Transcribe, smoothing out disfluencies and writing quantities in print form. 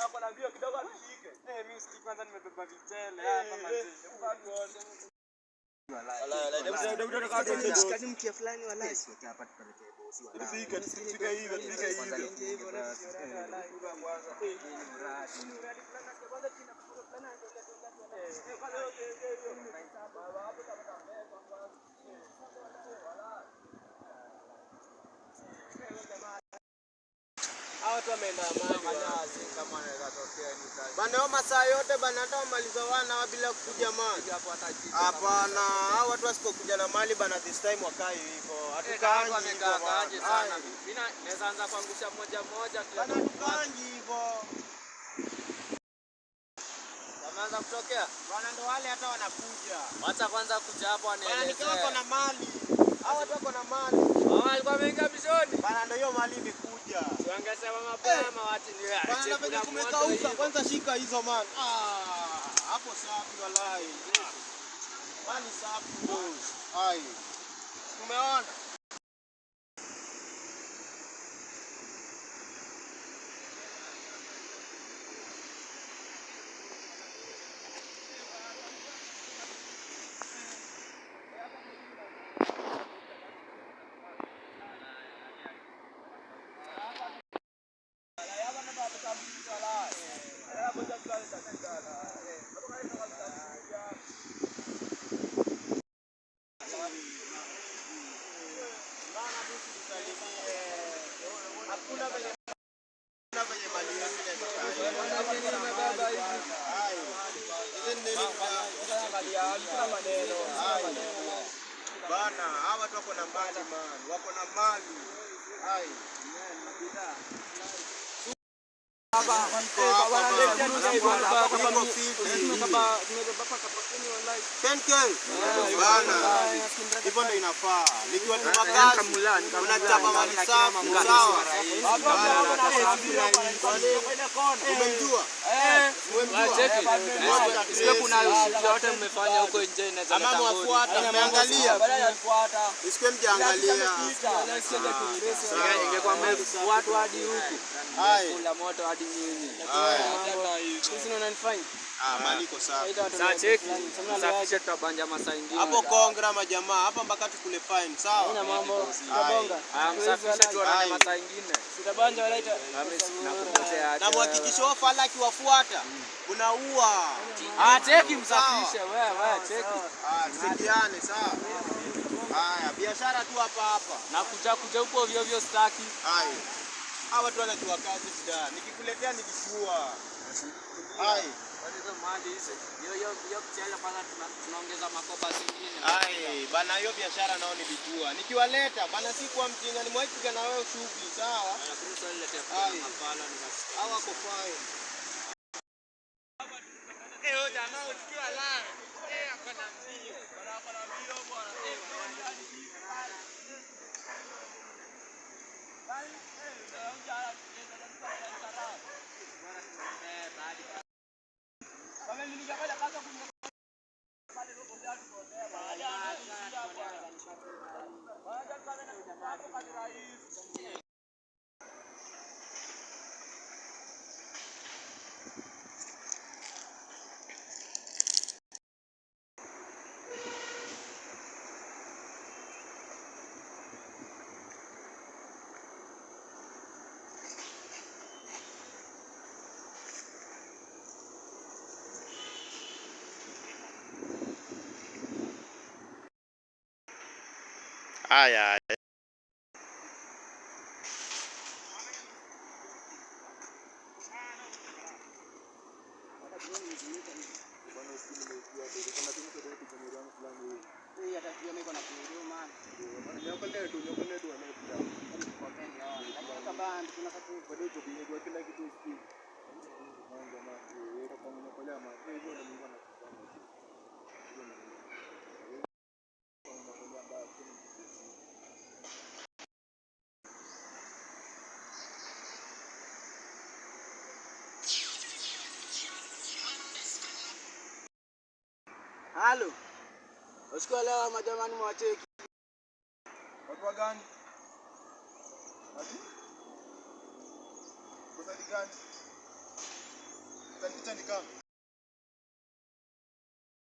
Hapo na mbio kidogo nishike. Mimi siki kwanza nimebeba vichele hapa manzi. Kazi mkia fulani walai. Hapa tupeleke bosi walai. Tufika hivi. Watu wameenda maji kama anaweza tokea ni kazi. Bana masaa yote bana hata wamaliza wana bila kuja maji. Hapana, hao watu wasipokuja na mali bana this time wakai hivyo. Hatukaangi wamekaaje sana. Mimi naweza anza kuangusha moja kila tukaangi hivyo. Kamaanza kutokea? Bana ndo wale hata wanakuja. Wacha kwanza kuja hapo anaelezea. Bana niko na mali. Hao watu wako na mali. Hao walikuwa wameingia bishoni. Bana ndio hiyo mali imekuja. Tuangesema mapema watu ni aje. Bana venye kumekauka kwanza shika hizo man. Hapo safi walai. Mali safi boss. Hai. Umeona? Bana, hawa watu wako na mali man, wako na mali. Hai. Hivyo ndio inafaa. Nikiwa tumakazi unachapa mali safi sawa. Umemjua? Sio kuna ushirika wote mmefanya huko nje inaweza kama wafuata umeangalia. Isikie mjaangalia. Ingekuwa watu hadi huku. Kula moto hadi nyinyi. Sisi unanifanya? Mali iko sawa. Sasa cheki. Safisha tutabanja masaa ingine. Hapo kongra majamaa, hapa mpaka tukule fine, sawa? Ina mambo. Tutabonga. Msafisha tuone masaa ingine. Tutabanja walaita. Na mhakikisho fala akiwafuata unaua. Cheki msafishe wewe, cheki. Tusikiane, sawa? Haya, biashara tu hapa. Na kuja huko ovyo staki. Haya. Hawa watu wanajua kazi shida. Nikikuletea nikishua. Hai. Hizo mali hizo. Hiyo kichele kwanza tunaongeza makoba zingine. Hai, bana hiyo biashara nao nilijua. Nikiwaleta bana si kwa mjinga ni mwaiki na wewe shughuli, sawa? Na kuruhusu niletee mapala nikasikia. Hawa wako fine. Huyo jamaa usikiwa live. Akona mbio. Bana mbio bwana. Haya. Halo. Usiku leo majamani mwacheki. Watu gani? Ati? Kusali gani? Kanipita ni kama